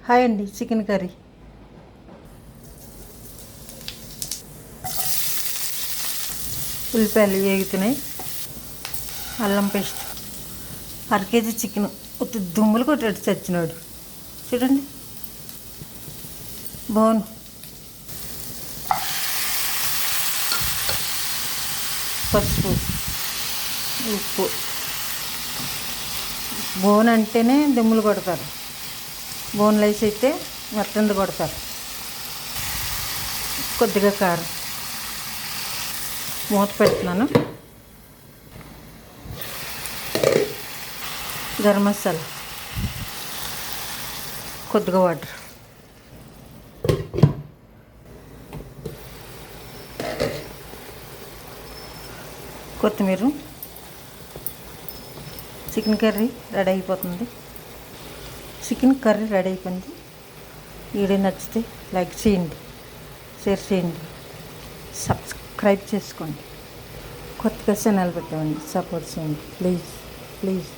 Hi అండి. Chicken curry ఉల్లిపాయలు వేగుతున్నాయి. అల్లం పేస్ట్, కేజీ చికెన్ ఒత్తి దుమ్ములు కొట్టాడు చచ్చినాడు. చూడండి బోన్, పసుపు, ఉప్పు. బోన్ అంటేనే దుమ్ములు కొడతారు, బోన్ రైస్ అయితే మెత్తంది కొడతారు. కొద్దిగా కారం, మూత పెడుతున్నాను. గరం మసాలా, కొద్దిగా వాటర్, కొత్తిమీర. చికెన్ కర్రీ రెడీ అయిపోతుంది. చికెన్ కర్రీ రెడీ అయిపోయింది. వీడియో నచ్చితే లైక్ చేయండి, షేర్ చేయండి, సబ్స్క్రైబ్ చేసుకోండి. కొత్తగా ఛానల్ పెట్టామండి, సపోర్ట్ చేయండి ప్లీజ్ ప్లీజ్.